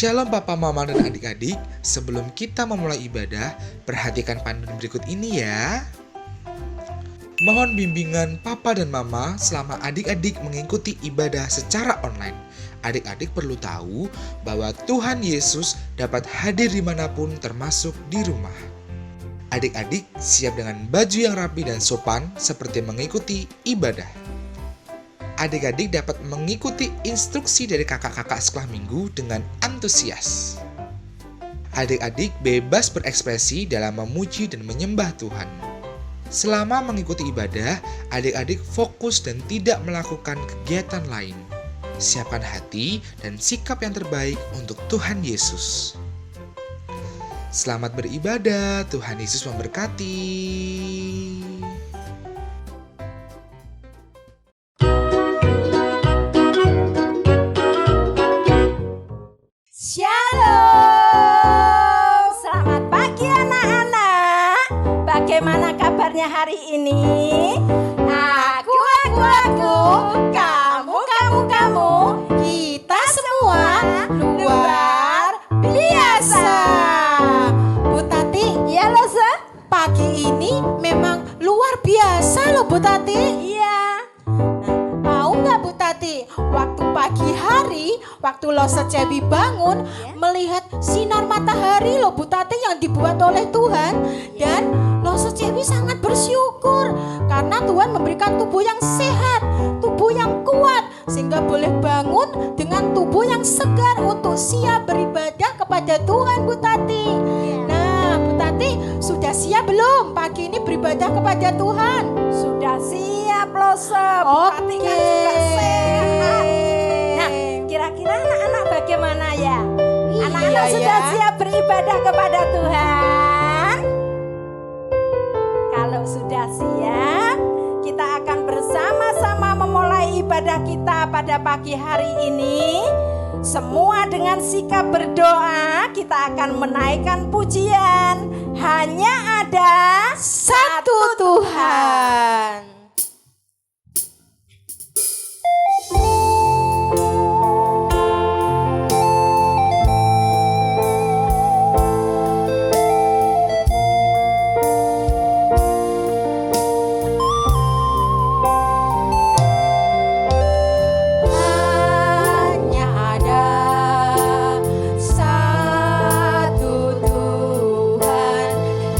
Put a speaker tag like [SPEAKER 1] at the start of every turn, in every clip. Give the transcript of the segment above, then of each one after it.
[SPEAKER 1] Shalom Papa, Mama, dan adik-adik. Sebelum kita memulai ibadah, perhatikan panduan berikut ini ya. Mohon bimbingan Papa dan Mama selama adik-adik mengikuti ibadah secara online. Adik-adik perlu tahu bahwa Tuhan Yesus dapat hadir dimanapun termasuk di rumah. Adik-adik siap dengan baju yang rapi dan sopan seperti mengikuti ibadah. Adik-adik dapat mengikuti instruksi dari kakak-kakak sekolah minggu dengan antusias. Adik-adik bebas berekspresi dalam memuji dan menyembah Tuhan. Selama mengikuti ibadah, adik-adik fokus dan tidak melakukan kegiatan lain. Siapkan hati dan sikap yang terbaik untuk Tuhan Yesus. Selamat beribadah, Tuhan Yesus memberkati.
[SPEAKER 2] Shalom, selamat pagi anak-anak. Bagaimana kabarnya hari ini? Aku, kamu, kita semua luar biasa. Bu Tati,
[SPEAKER 3] Iya loh, Sa.
[SPEAKER 2] pagi ini memang luar biasa loh Bu Tati.
[SPEAKER 3] Iya.
[SPEAKER 2] Tahu nggak Bu Tati, waktu pagi hari, waktu Losa Cewi bangun, melihat sinar matahari loh Bu Tati yang dibuat oleh Tuhan. Dan Losa Cewi sangat bersyukur karena Tuhan memberikan tubuh yang sehat, tubuh yang kuat, sehingga boleh bangun dengan tubuh yang segar untuk siap beribadah kepada Tuhan Bu Tati. Nah Bu Tati, sudah siap belum pagi ini beribadah kepada Tuhan?
[SPEAKER 3] Sudah siap loh, Sa. Bu Tati kan juga sehat. Nah, kira-kira anak-anak bagaimana ya? Anak-anak sudah siap beribadah kepada Tuhan? Kalau sudah siap, kita akan bersama-sama memulai ibadah kita pada pagi hari ini. Semua dengan sikap berdoa, kita akan menaikkan pujian. Hanya ada satu Tuhan.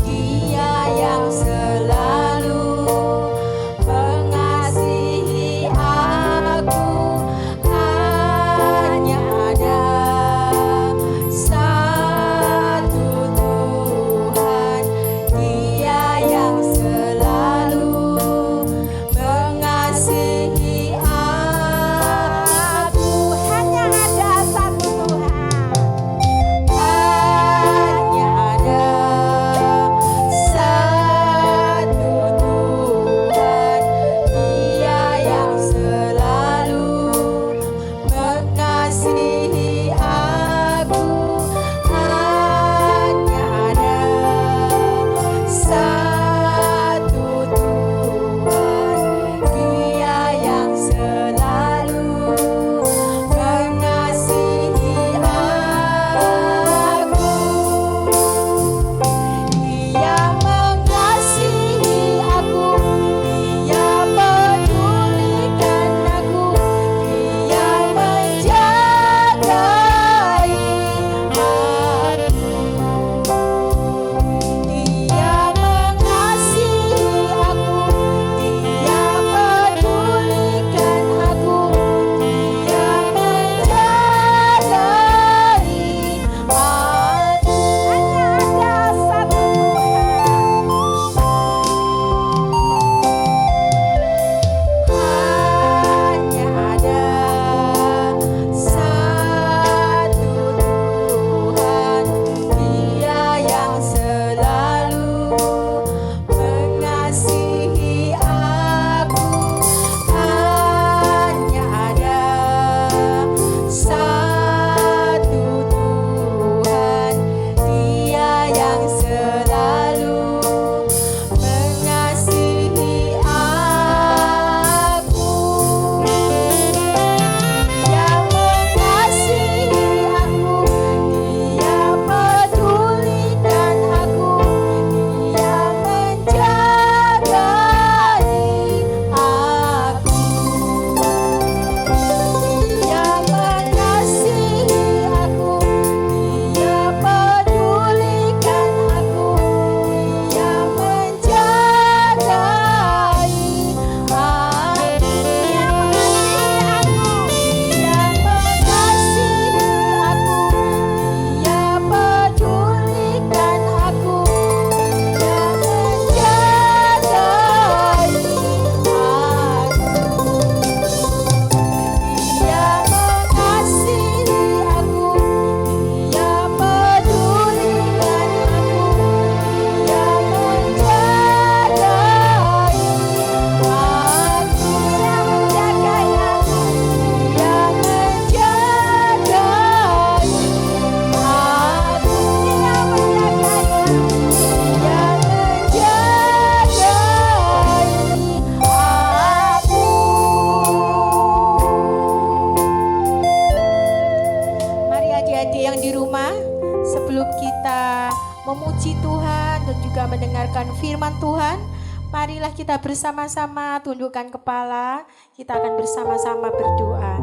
[SPEAKER 2] Dia yang selalu firman Tuhan, marilah kita bersama-sama tundukkan kepala, kita akan bersama-sama berdoa.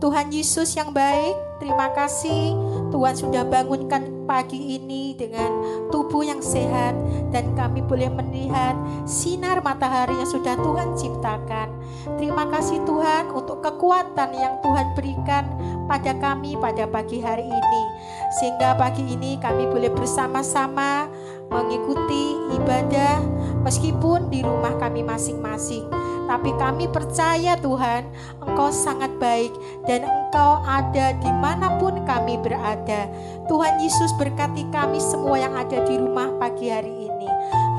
[SPEAKER 2] Tuhan Yesus yang baik, terima kasih Tuhan sudah bangunkan pagi ini dengan tubuh yang sehat dan kami boleh melihat sinar matahari yang sudah Tuhan ciptakan. Terima kasih Tuhan untuk kekuatan yang Tuhan berikan pada kami pada pagi hari ini, sehingga pagi ini kami boleh bersama-sama mengikuti ibadah meskipun di rumah kami masing-masing. Tapi kami percaya Tuhan, Engkau sangat baik dan Engkau ada dimanapun kami berada. Tuhan Yesus berkati kami semua yang ada di rumah pagi hari ini.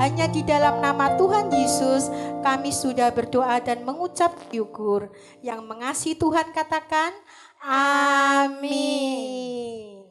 [SPEAKER 2] Hanya di dalam nama Tuhan Yesus kami sudah berdoa dan mengucap syukur. Yang mengasihi Tuhan katakan amin.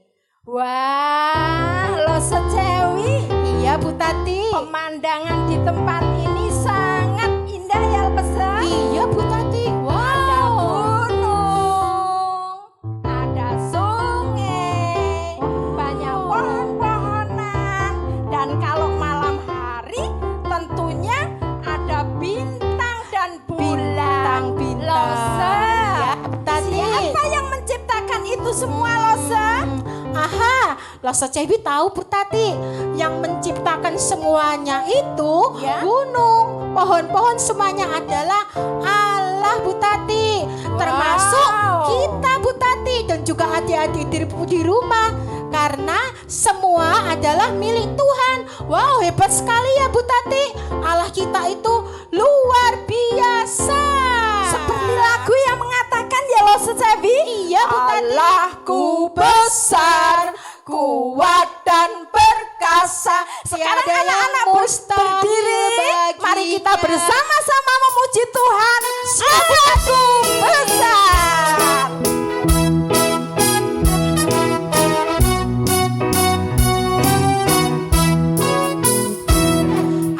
[SPEAKER 3] Wah, lo Sejewi.
[SPEAKER 2] Iya Bu Tati.
[SPEAKER 3] Pemandangan di tempat ini sangat indah ya Lesa.
[SPEAKER 2] Iya Bu Tati.
[SPEAKER 3] Ada gunung, ada sungai, banyak pohon-pohonan, dan kalau malam hari tentunya ada bintang dan bulan.
[SPEAKER 2] Bintang-bintang.
[SPEAKER 3] Lesa.
[SPEAKER 2] Iya Bu Tati.
[SPEAKER 3] Siapa yang menciptakan itu semua Lesa?
[SPEAKER 2] Aha, Lesa Cebi tahu Bu Tati, yang menciptakan semuanya itu
[SPEAKER 3] Ya.
[SPEAKER 2] gunung, pohon-pohon semuanya adalah Allah Bu Tati. Termasuk kita Bu Tati dan juga adik-adik di rumah, karena semua adalah milik Tuhan. Wow, hebat sekali ya Bu Tati. Allah kita itu luar biasa.
[SPEAKER 3] Seperti lagu yang mengatakan ya lo Sejewi.
[SPEAKER 2] Iya Bu Tati.
[SPEAKER 3] Allahku besar, kuat dan perkasa. Sekarang
[SPEAKER 2] Tiada yang
[SPEAKER 3] anak-anak
[SPEAKER 2] mustahil
[SPEAKER 3] berdiri.
[SPEAKER 2] baginya.
[SPEAKER 3] Mari kita bersama-sama memuji Tuhan. Allahku besar.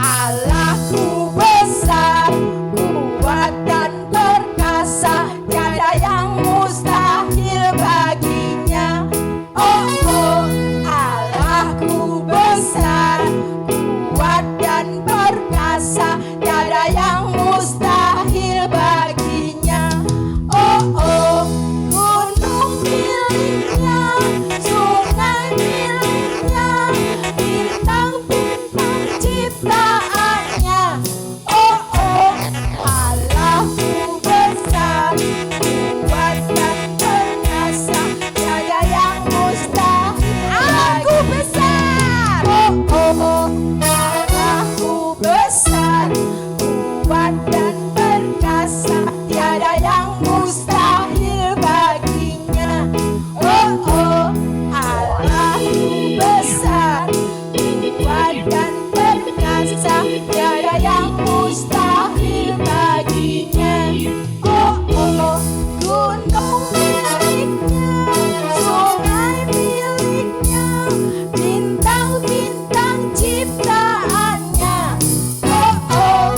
[SPEAKER 3] Allahku besar, kuat dan perkasa, tiada yang mustahil baginya. Oh, oh, Allahku besar, kuat dan perkasa, tiada yang mustahil baginya. Oh, oh, gunung miliknya, sungai miliknya, bintang-bintang ciptaannya. Oh, oh, Allahku besar, kuat dan perkasa, tiada yang mustahil. Aku besar. Oh, oh, Allahku besar, kuat dan perkasa, tiada yang mustahil baginya. Oh, oh, Allahku besar, kuat dan perkasa, tiada yang mustahil baginya. Oh, oh, gunung miliknya, sungai miliknya, bintang-bintang ciptaannya. Oh, oh,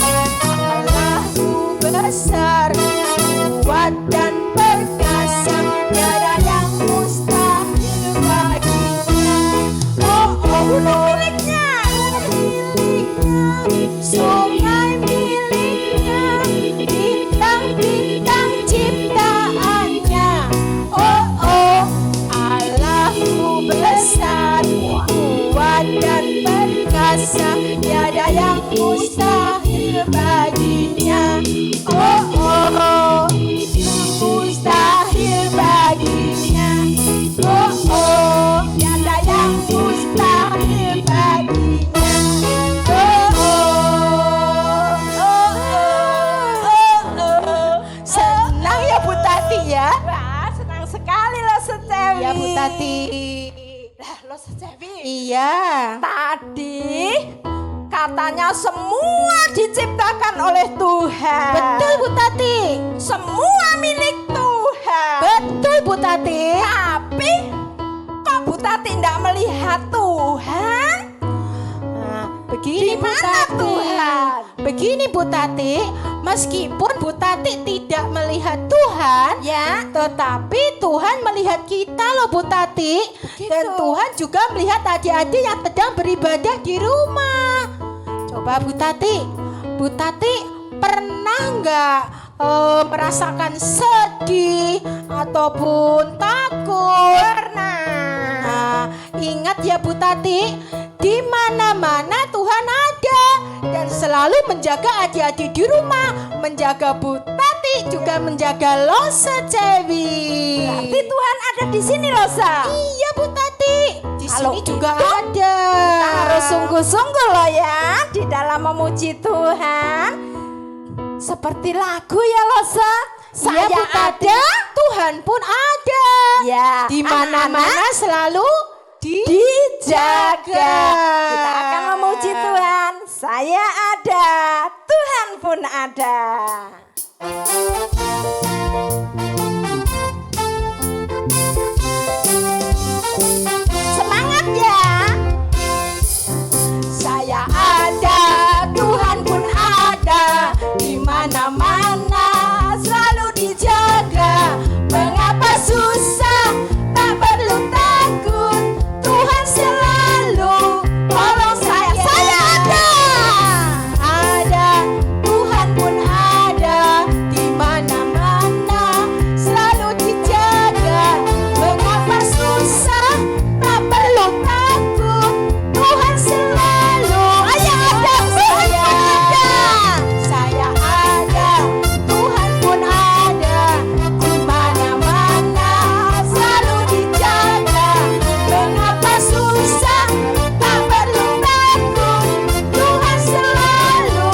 [SPEAKER 3] Allahku besar, kuat dan perkasa, tiada yang mustahil baginya. Oh, oh, gunung miliknya, sungai miliknya, bintang-bintang ciptaannya. Oh, oh, Allahku besar, kuat dan perkasa, tiada yang mustahil baginya. Oh, oh, mustahil baginya. Oh, oh, tiada yang mustahil baginya. Oh, oh, oh, oh, oh.
[SPEAKER 2] Senang ya Bu Tati ya.
[SPEAKER 3] Wah, senang sekali lo Sejewi.
[SPEAKER 2] Iya Bu Tati.
[SPEAKER 3] Lah, lo Sejewi.
[SPEAKER 2] Iya.
[SPEAKER 3] Tadi katanya semua diciptakan oleh Tuhan.
[SPEAKER 2] Betul Bu Tati.
[SPEAKER 3] Semua milik Tuhan.
[SPEAKER 2] Betul Bu Tati.
[SPEAKER 3] Tapi kok Bu Tati tidak melihat Tuhan?
[SPEAKER 2] Nah, begini
[SPEAKER 3] Di
[SPEAKER 2] Bu
[SPEAKER 3] mana
[SPEAKER 2] Tati.
[SPEAKER 3] Tuhan?
[SPEAKER 2] Begini Bu Tati, meskipun Bu Tati tidak melihat Tuhan,
[SPEAKER 3] Ya.
[SPEAKER 2] tetapi Tuhan melihat kita loh Bu Tati.
[SPEAKER 3] Begitu.
[SPEAKER 2] Dan Tuhan juga melihat adik-adik yang sedang beribadah di rumah. Coba Bu Tati pernah nggak merasakan sedih ataupun takut?
[SPEAKER 3] Pernah.
[SPEAKER 2] Nah, ingat ya Bu Tati, di mana-mana Tuhan ada dan selalu menjaga adik-adik di rumah, menjaga Bu Tati, juga menjaga Losa Cewi.
[SPEAKER 3] Berarti Tuhan ada di sini, Rosa.
[SPEAKER 2] Iya Bu Tati, di
[SPEAKER 3] Kalau
[SPEAKER 2] sini juga
[SPEAKER 3] gitu,
[SPEAKER 2] ada.
[SPEAKER 3] Kita harus sungguh-sungguh loh ya di dalam memuji Tuhan. Seperti lagu ya, Rosa.
[SPEAKER 2] Iya Bu Tati, Tuhan pun ada.
[SPEAKER 3] Ya,
[SPEAKER 2] Di mana-mana selalu
[SPEAKER 3] dijaga. Kita akan memuji Tuhan. Saya ada, Tuhan pun ada. Semangat ya. Saya ada, Tuhan pun ada. Di mana-mana selalu dijaga. Mengapa susah? Tak perlu takut. Tuhan selalu tolong saya. Saya ada. Ada, Tuhan pun ada. Di mana-mana selalu dijaga. Mengapa susah? Tak perlu takut. Tuhan selalu. Ayo ada, saya ada. Saya ada, Tuhan pun ada. Di mana-mana selalu dijaga. Mengapa susah? Tak perlu takut. Tuhan selalu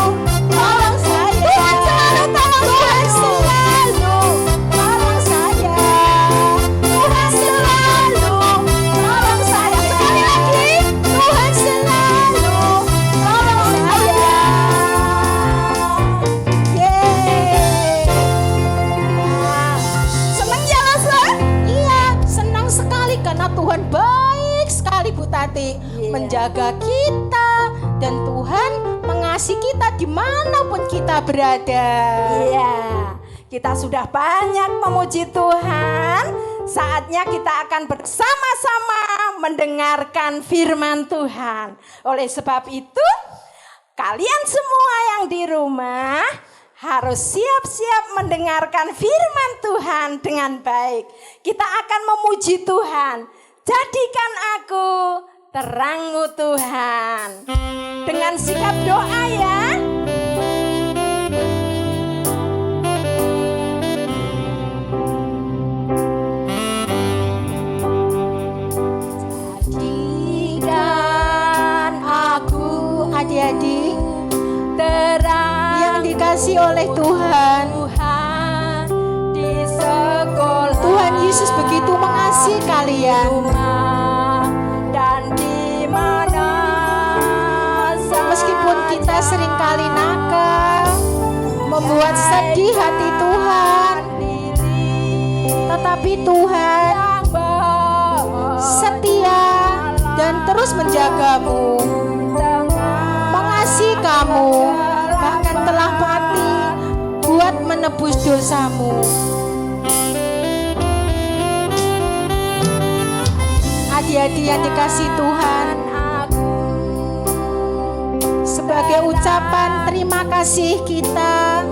[SPEAKER 3] tolong saya. Tuhan selalu tolong saya. Tuhan selalu tolong saya. Sekali lagi, Tuhan selalu tolong saya. Yeay. Senang ya, Rosa?
[SPEAKER 2] Iya, senang sekali karena Tuhan baik sekali Bu Tati, menjaga kita dan Tuhan mengasihi kita dimanapun kita berada.
[SPEAKER 3] Iya, kita sudah banyak memuji Tuhan. Saatnya kita akan bersama-sama mendengarkan firman Tuhan. Oleh sebab itu, kalian semua yang di rumah harus siap-siap mendengarkan firman Tuhan dengan baik. Kita akan memuji Tuhan. Jadikan aku terangmu Tuhan. Dengan sikap doa ya.
[SPEAKER 2] Dan aku adik-adik
[SPEAKER 3] Terang
[SPEAKER 2] yang dikasih oleh Tuhan.
[SPEAKER 3] Tuhan di sekolah,
[SPEAKER 2] Tuhan Yesus begitu mengasihi kalian.
[SPEAKER 3] rumah, dan di mana
[SPEAKER 2] Meskipun kita seringkali nakal, membuat sedih hati Tuhan, tetapi Tuhan setia dan terus menjagamu, mengasihi kamu, bahkan telah mati buat menebus dosamu. Adik-adik yang dikasih Tuhan, sebagai ucapan terima kasih kita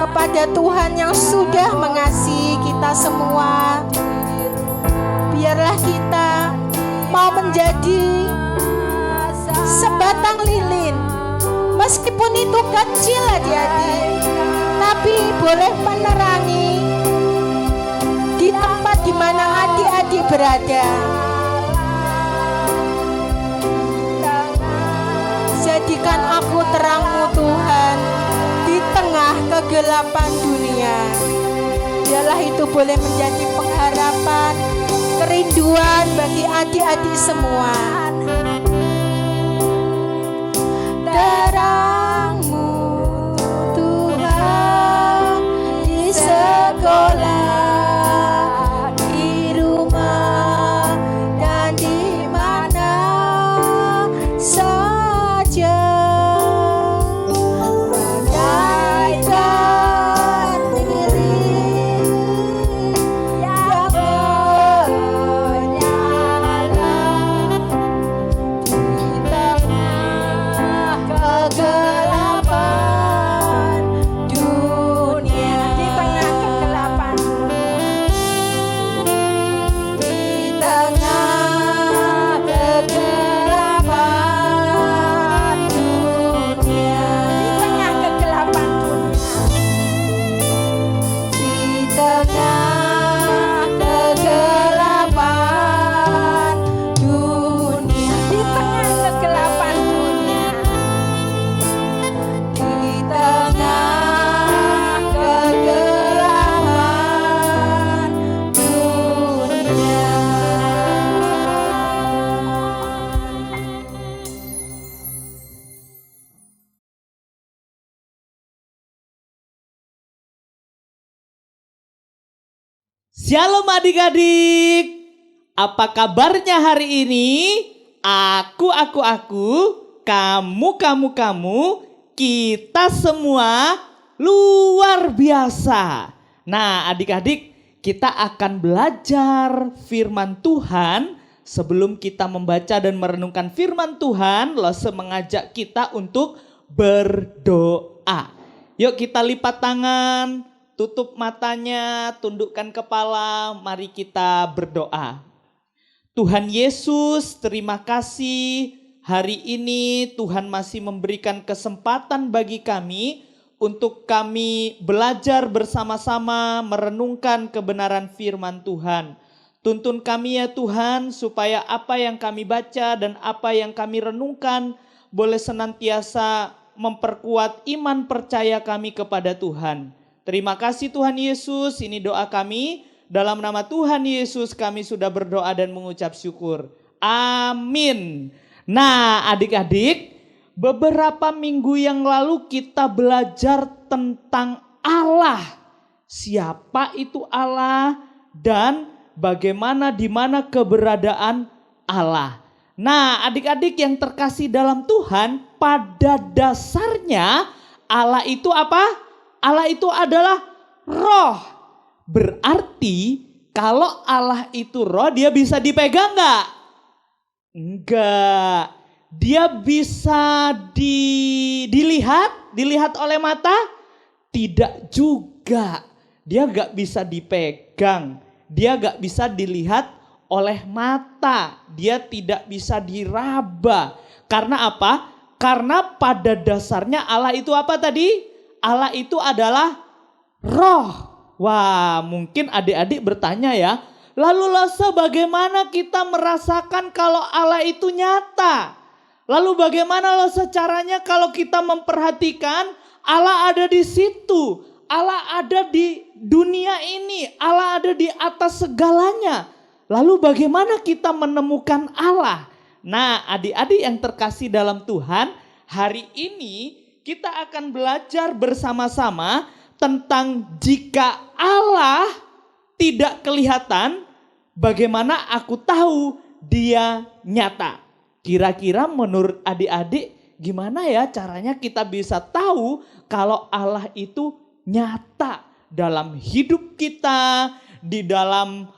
[SPEAKER 2] kepada Tuhan yang sudah mengasihi kita semua, biarlah kita mau menjadi sebatang lilin, meskipun itu kecil adik-adik, tapi boleh menerangi di tempat di mana adik-adik berada. Jadikan aku terangmu Tuhan di tengah kegelapan dunia. Biarlah itu boleh menjadi pengharapan, kerinduan bagi adik-adik semua. Terangmu Tuhan di sekolah, di rumah, dan di mana saja. Bagaikan lilin yang menyala di tengah
[SPEAKER 4] Shalom adik-adik. Apa kabarnya hari ini? Aku, kamu, kita semua luar biasa. Nah, adik-adik, kita akan belajar firman Tuhan. Sebelum kita membaca dan merenungkan firman Tuhan, Lose mengajak kita untuk berdoa. Yuk kita lipat tangan, tutup matanya, tundukkan kepala, mari kita berdoa. Tuhan Yesus, terima kasih hari ini Tuhan masih memberikan kesempatan bagi kami untuk kami belajar bersama-sama merenungkan kebenaran firman Tuhan. Tuntun kami ya Tuhan supaya apa yang kami baca dan apa yang kami renungkan boleh senantiasa memperkuat iman percaya kami kepada Tuhan. Terima kasih Tuhan Yesus, ini doa kami. Dalam nama Tuhan Yesus kami sudah berdoa dan mengucap syukur. Amin. Nah adik-adik, beberapa minggu yang lalu kita belajar tentang Allah. Siapa itu Allah dan bagaimana di mana keberadaan Allah. Nah adik-adik yang terkasih dalam Tuhan, pada dasarnya Allah itu apa? Allah itu adalah roh. Berarti kalau Allah itu roh, dia bisa dipegang enggak? Enggak. Dia bisa dilihat oleh mata? Tidak juga. Dia enggak bisa dipegang. Dia enggak bisa dilihat oleh mata, dia tidak bisa diraba. Karena apa? Karena pada dasarnya Allah itu apa tadi? Allah itu adalah roh. Wah, mungkin adik-adik bertanya ya, lalu Lose bagaimana kita merasakan kalau Allah itu nyata? Lalu bagaimana Lose caranya kalau kita memperhatikan Allah ada di situ, Allah ada di dunia ini, Allah ada di atas segalanya. Lalu bagaimana kita menemukan Allah? Nah adik-adik yang terkasih dalam Tuhan, hari ini kita akan belajar bersama-sama tentang jika Allah tidak kelihatan, bagaimana aku tahu dia nyata. Kira-kira menurut adik-adik gimana ya caranya kita bisa tahu kalau Allah itu nyata dalam hidup kita, di dalam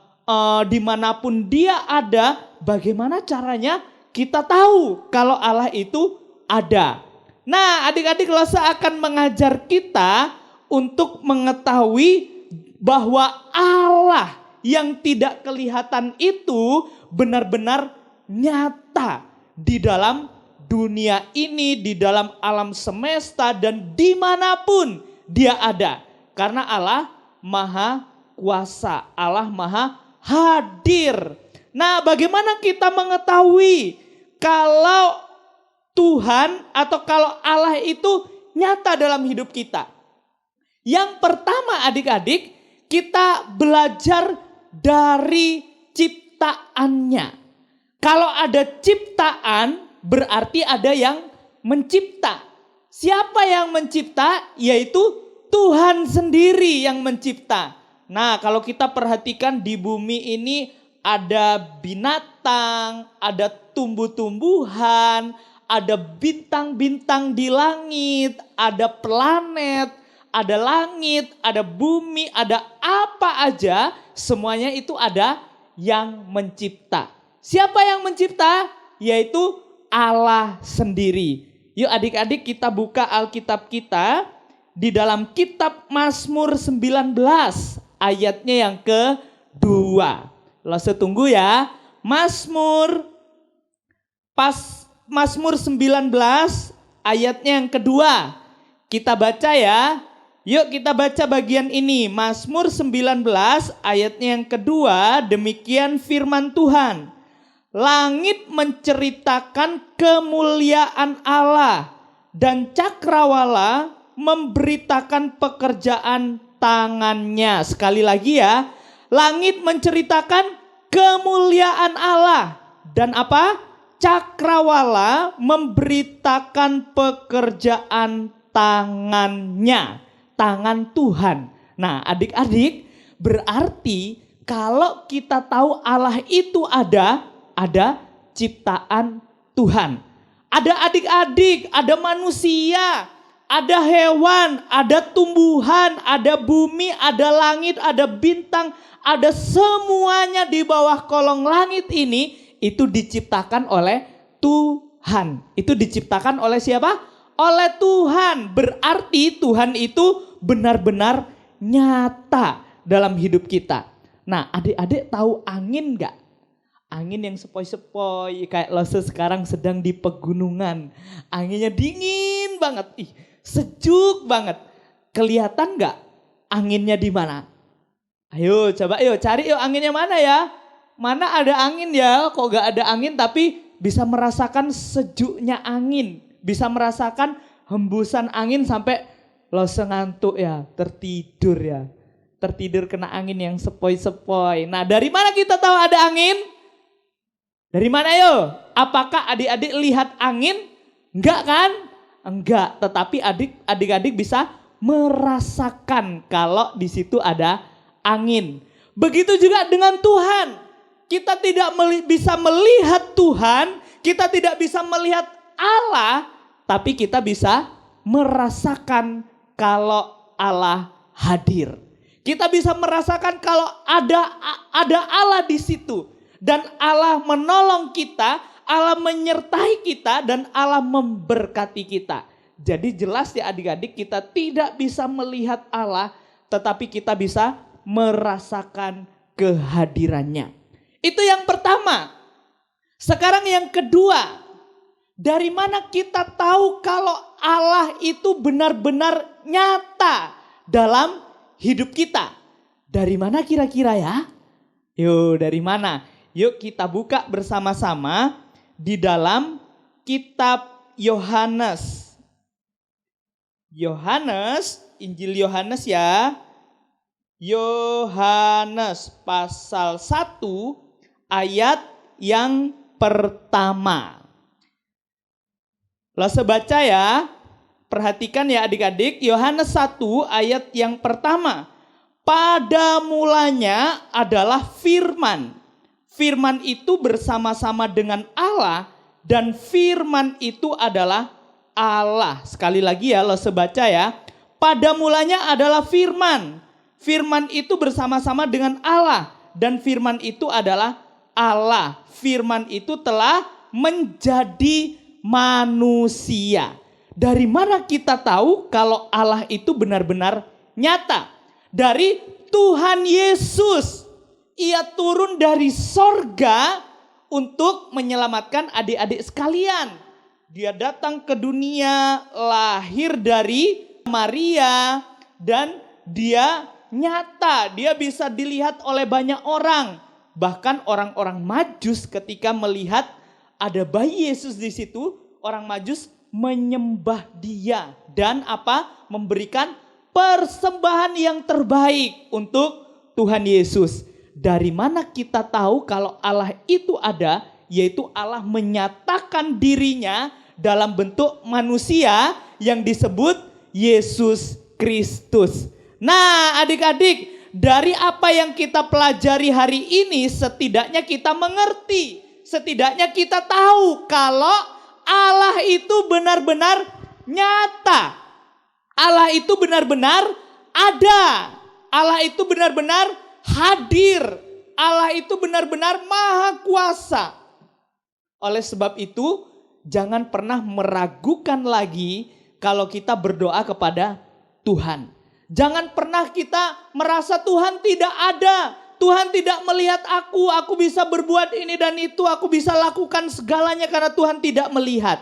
[SPEAKER 4] dimanapun dia ada, bagaimana caranya kita tahu kalau Allah itu ada. Nah adik-adik Lose akan mengajar kita untuk mengetahui bahwa Allah yang tidak kelihatan itu benar-benar nyata di dalam dunia ini, di dalam alam semesta dan dimanapun dia ada. Karena Allah maha kuasa, Allah maha hadir. Nah bagaimana kita mengetahui kalau Tuhan atau kalau Allah itu nyata dalam hidup kita? Yang pertama adik-adik, kita belajar dari ciptaannya. Kalau ada ciptaan berarti ada yang mencipta. Siapa yang mencipta? Yaitu Tuhan sendiri yang mencipta. Nah kalau kita perhatikan di bumi ini ada binatang, ada tumbuh-tumbuhan, ada bintang-bintang di langit, ada planet, ada langit, ada bumi, ada apa aja, semuanya itu ada yang mencipta. Siapa yang mencipta? Yaitu Allah sendiri. Yuk adik-adik kita buka Alkitab kita di dalam kitab Mazmur 19 ayatnya yang kedua. Lose tunggu ya. Mazmur 19 ayatnya yang kedua. Kita baca ya. Yuk kita baca bagian ini. Mazmur 19 ayatnya yang kedua. Demikian firman Tuhan. Langit menceritakan kemuliaan Allah dan cakrawala memberitakan pekerjaan tangannya. Sekali lagi ya. Langit menceritakan kemuliaan Allah dan apa? Cakrawala memberitakan pekerjaan tangannya, tangan Tuhan. Nah adik-adik, berarti kalau kita tahu Allah itu ada ciptaan Tuhan. Ada adik-adik, ada manusia, ada hewan, ada tumbuhan, ada bumi, ada langit, ada bintang, ada semuanya di bawah kolong langit ini itu diciptakan oleh Tuhan. Itu diciptakan oleh siapa? Oleh Tuhan. Berarti Tuhan itu benar-benar nyata dalam hidup kita. Nah, adik-adik tahu angin gak? Angin yang sepoi-sepoi kayak Lose sekarang sedang di pegunungan. Anginnya dingin banget. Sejuk banget. Kelihatan gak anginnya di mana? Ayo coba cari anginnya mana ya? Mana ada angin ya? Kok gak ada angin tapi bisa merasakan sejuknya angin. Bisa merasakan hembusan angin sampai Lose ngantuk ya, tertidur ya. Tertidur kena angin yang sepoi-sepoi. Nah, dari mana kita tahu ada angin? Dari mana yo? Apakah adik-adik lihat angin? Enggak kan? Enggak, tetapi adik-adik bisa merasakan kalau di situ ada angin. Begitu juga dengan Tuhan. Kita tidak bisa melihat Tuhan, kita tidak bisa melihat Allah, tapi kita bisa merasakan kalau Allah hadir. Kita bisa merasakan kalau ada Allah di situ. Dan Allah menolong kita, Allah menyertai kita, dan Allah memberkati kita. Jadi jelas ya adik-adik, kita tidak bisa melihat Allah, tetapi kita bisa merasakan kehadirannya. Itu yang pertama. Sekarang yang kedua, dari mana kita tahu kalau Allah itu benar-benar nyata dalam hidup kita? Dari mana kira-kira ya? Yuk, dari mana? Yuk kita buka bersama-sama di dalam kitab Yohanes. Injil Yohanes ya. Yohanes pasal 1 ayat yang pertama. Langsung baca ya. Perhatikan ya adik-adik, Yohanes 1 ayat yang pertama. Pada mulanya adalah firman. Firman itu bersama-sama dengan Allah dan firman itu adalah Allah. Sekali lagi ya, lo sebaca ya. Pada mulanya adalah firman. Firman itu bersama-sama dengan Allah dan firman itu adalah Allah. Firman itu telah menjadi manusia. Dari mana kita tahu kalau Allah itu benar-benar nyata? Dari Tuhan Yesus. Ia turun dari sorga untuk menyelamatkan adik-adik sekalian. Dia datang ke dunia, lahir dari Maria, dan dia nyata. Dia bisa dilihat oleh banyak orang. Bahkan orang-orang Majus ketika melihat ada bayi Yesus di situ, orang Majus menyembah dia dan memberikan persembahan yang terbaik untuk Tuhan Yesus. Dari mana kita tahu kalau Allah itu ada? Yaitu Allah menyatakan dirinya dalam bentuk manusia yang disebut Yesus Kristus. Nah, adik-adik, dari apa yang kita pelajari hari ini setidaknya kita mengerti, setidaknya kita tahu kalau Allah itu benar-benar nyata. Allah itu benar-benar ada. Allah itu benar-benar hadir. Allah itu benar-benar maha kuasa. Oleh sebab itu, jangan pernah meragukan lagi kalau kita berdoa kepada Tuhan. Jangan pernah kita merasa Tuhan tidak ada. Tuhan tidak melihat aku bisa berbuat ini dan itu, aku bisa lakukan segalanya karena Tuhan tidak melihat.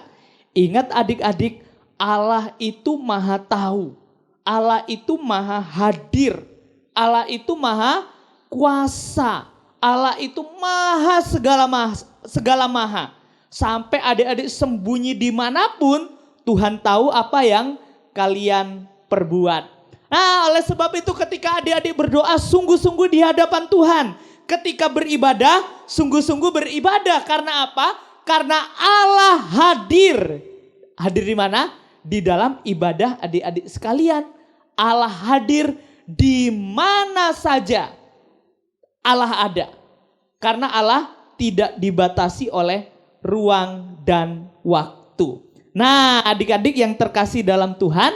[SPEAKER 4] Ingat adik-adik, Allah itu maha tahu. Allah itu maha hadir. Allah itu maha kuasa. Allah itu maha segala maha. Sampai adik-adik sembunyi dimanapun, Tuhan tahu apa yang kalian perbuat. Nah, oleh sebab itu ketika adik-adik berdoa sungguh-sungguh di hadapan Tuhan. Ketika beribadah, sungguh-sungguh beribadah. Karena apa? Karena Allah hadir. Hadir di mana? Di dalam ibadah adik-adik sekalian. Allah hadir di mana saja. Allah ada. Karena Allah tidak dibatasi oleh ruang dan waktu. Nah, adik-adik yang terkasih dalam Tuhan,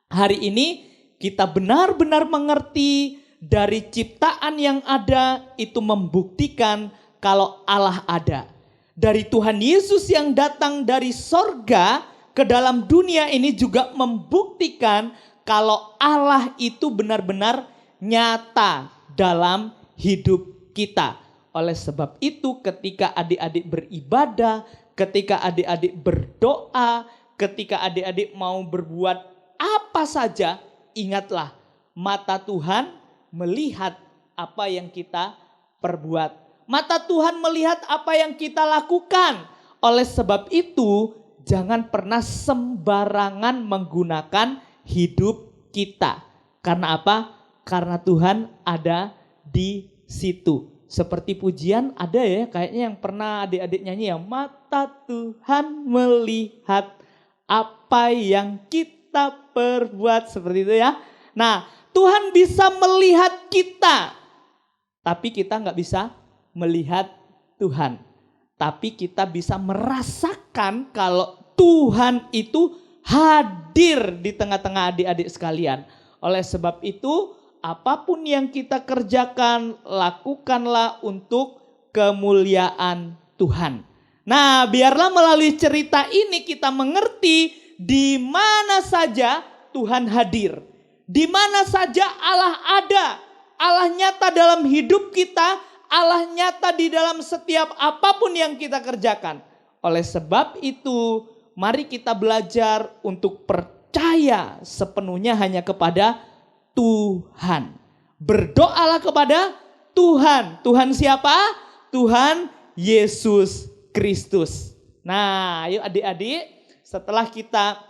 [SPEAKER 4] hari ini kita benar-benar mengerti dari ciptaan yang ada itu membuktikan kalau Allah ada. Dari Tuhan Yesus yang datang dari sorga ke dalam dunia ini juga membuktikan kalau Allah itu benar-benar nyata dalam hidup kita. Oleh sebab itu ketika adik-adik beribadah, ketika adik-adik berdoa, ketika adik-adik mau berbuat apa saja, ingatlah mata Tuhan melihat apa yang kita perbuat. Mata Tuhan melihat apa yang kita lakukan. Oleh sebab itu jangan pernah sembarangan menggunakan hidup kita. Karena apa? Karena Tuhan ada di situ. Seperti pujian ada ya kayaknya yang pernah adik-adik nyanyi ya. Mata Tuhan melihat apa yang kita perbuat, seperti itu ya. Nah, Tuhan bisa melihat kita, tapi kita nggak bisa melihat Tuhan. Tapi kita bisa merasakan kalau Tuhan itu hadir di tengah-tengah adik-adik sekalian. Oleh sebab itu, apapun yang kita kerjakan, lakukanlah untuk kemuliaan Tuhan. Nah, biarlah melalui cerita ini kita mengerti di mana saja Tuhan hadir. Di mana saja Allah ada. Allah nyata dalam hidup kita, Allah nyata di dalam setiap apapun yang kita kerjakan. Oleh sebab itu, mari kita belajar untuk percaya sepenuhnya hanya kepada Tuhan. Berdoalah kepada Tuhan. Tuhan siapa? Tuhan Yesus Kristus. Nah, ayo adik-adik, setelah kita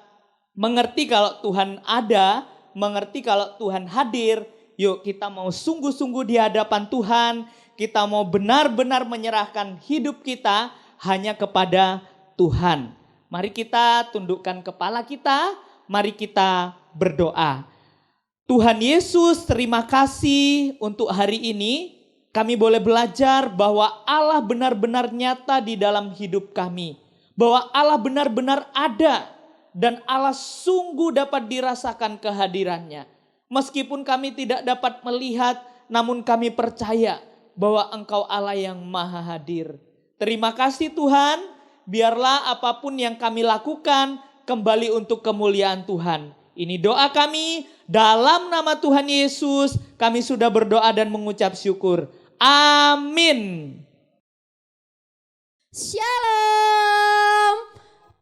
[SPEAKER 4] mengerti kalau Tuhan ada, mengerti kalau Tuhan hadir, yuk kita mau sungguh-sungguh di hadapan Tuhan, kita mau benar-benar menyerahkan hidup kita hanya kepada Tuhan. Mari kita tundukkan kepala kita, mari kita berdoa. Tuhan Yesus, terima kasih untuk hari ini. Kami boleh belajar bahwa Allah benar-benar nyata di dalam hidup kami. Bahwa Allah benar-benar ada dan Allah sungguh dapat dirasakan kehadirannya. Meskipun kami tidak dapat melihat, namun kami percaya bahwa Engkau Allah yang maha hadir. Terima kasih Tuhan, biarlah apapun yang kami lakukan kembali untuk kemuliaan Tuhan. Ini doa kami, dalam nama Tuhan Yesus kami sudah berdoa dan mengucap syukur. Amin.
[SPEAKER 3] Shalom.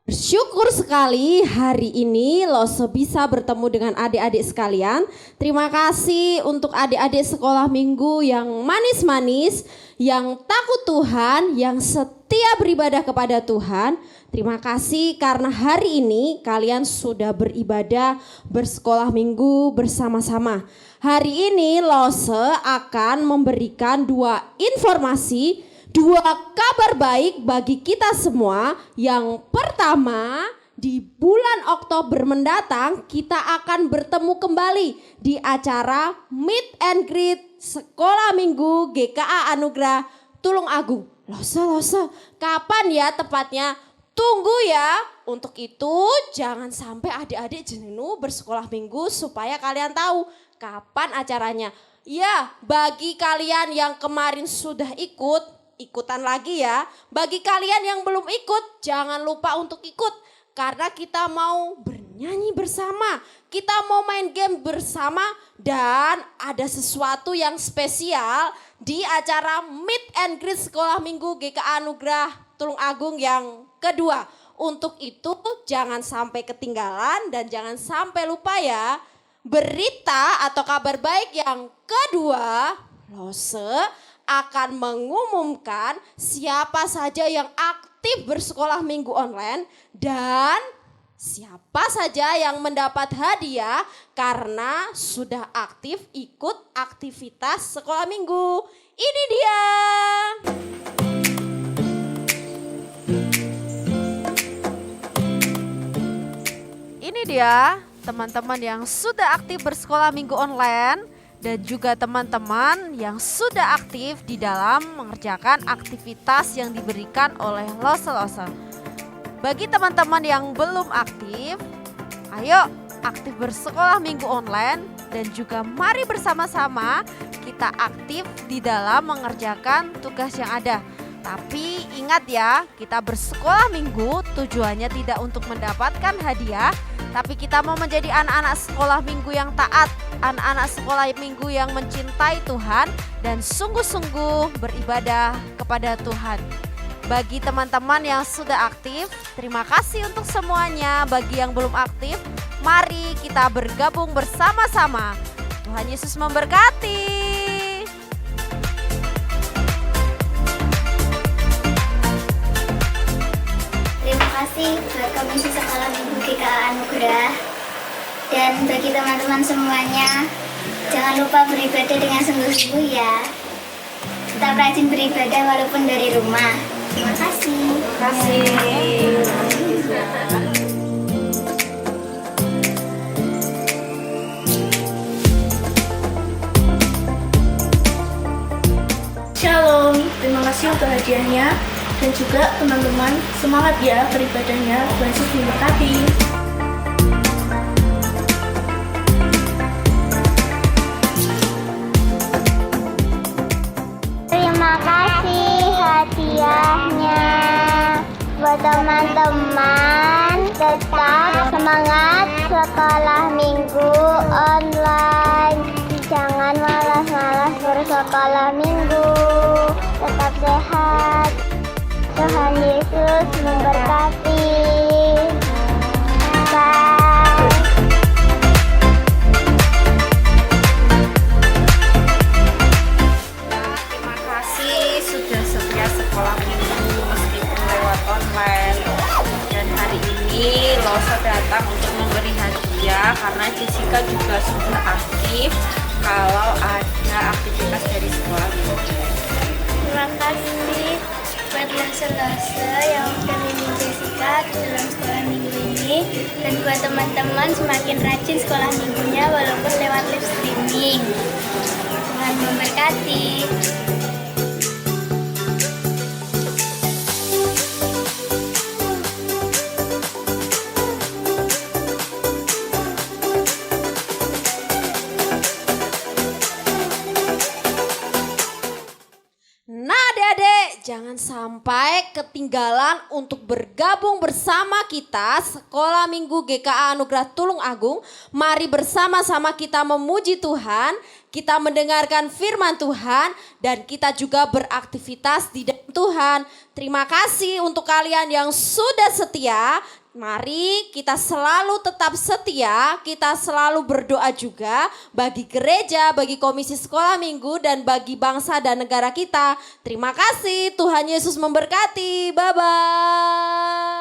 [SPEAKER 3] Bersyukur sekali hari ini Lose bisa bertemu dengan adik-adik sekalian. Terima kasih untuk adik-adik sekolah minggu yang manis-manis, yang takut Tuhan, yang setia beribadah kepada Tuhan. Terima kasih karena hari ini kalian sudah beribadah bersekolah minggu bersama-sama. Hari ini Lose akan memberikan 2 informasi, 2 kabar baik bagi kita semua. Yang pertama, di bulan Oktober mendatang kita akan bertemu kembali di acara Meet and Greet Sekolah Minggu GKA Anugerah Tulung Agung. Lose, kapan ya tepatnya? Tunggu ya. Untuk itu jangan sampai adik-adik jenuh bersekolah minggu supaya kalian tahu kapan acaranya. Ya, bagi kalian yang kemarin sudah ikutan lagi ya. Bagi kalian yang belum ikut, jangan lupa untuk ikut. Karena kita mau bernyanyi bersama, kita mau main game bersama, dan ada sesuatu yang spesial di acara Meet and Greet Sekolah Minggu GKA Anugerah Tulung Agung yang kedua. Untuk itu jangan sampai ketinggalan dan jangan sampai lupa ya. Berita atau kabar baik yang kedua, Lose akan mengumumkan siapa saja yang aktif bersekolah minggu online dan siapa saja yang mendapat hadiah karena sudah aktif ikut aktivitas sekolah minggu. Ini dia. Ini dia teman-teman yang sudah aktif bersekolah minggu online
[SPEAKER 5] dan juga teman-teman yang sudah aktif di dalam mengerjakan aktivitas yang diberikan oleh Lose-Lose. Bagi teman-teman yang belum aktif, ayo aktif bersekolah minggu online dan juga mari bersama-sama kita aktif di dalam mengerjakan tugas yang ada. Tapi ingat ya, kita bersekolah minggu tujuannya tidak untuk mendapatkan hadiah, tapi kita mau menjadi anak-anak sekolah minggu yang taat, anak-anak sekolah minggu yang mencintai Tuhan dan sungguh-sungguh beribadah kepada Tuhan. Bagi teman-teman yang sudah aktif, terima kasih untuk semuanya. Bagi yang belum aktif, mari kita bergabung bersama-sama. Tuhan Yesus memberkati.
[SPEAKER 6] Terima kasih buat Komisi Sekolah Minggu GKA Anugerah. Dan bagi teman-teman semuanya, jangan lupa beribadah dengan sungguh-sungguh ya. Tetap rajin beribadah walaupun dari rumah. Terima kasih.
[SPEAKER 5] Terima kasih.
[SPEAKER 7] Shalom, terima kasih untuk hadiahnya dan juga teman-teman semangat ya beribadahnya. Tuhan Yesus memberkati.
[SPEAKER 6] Terima kasih hadiahnya. Buat teman-teman tetap semangat sekolah minggu online. Jangan malas-malas bersekolah minggu. Tetap sehat. Tuhan Yesus memberkati. Bye.
[SPEAKER 5] Terima kasih sudah setia sekolah minggu meskipun lewat online. Dan hari ini Lose datang untuk memberi hadiah karena Jessica juga sudah aktif kalau ada aktivitas dari sekolah minggu.
[SPEAKER 6] Terima kasih buat Lose-Lose yang udah bimbing Jessica dalam sekolah minggu ini. Dan buat teman-teman semakin rajin sekolah minggunya walaupun lewat live streaming. Tuhan memberkati.
[SPEAKER 5] Nah adik-adik, jangan sampai ketinggalan untuk bergabung bersama kita Sekolah Minggu GKA Anugerah Tulung Agung. Mari bersama-sama kita memuji Tuhan, kita mendengarkan firman Tuhan, dan kita juga beraktivitas di dalam Tuhan. Terima kasih untuk kalian yang sudah setia. Mari kita selalu tetap setia, kita selalu berdoa juga bagi gereja, bagi komisi sekolah minggu, dan bagi bangsa dan negara kita. Terima kasih, Tuhan Yesus memberkati. Bye-bye.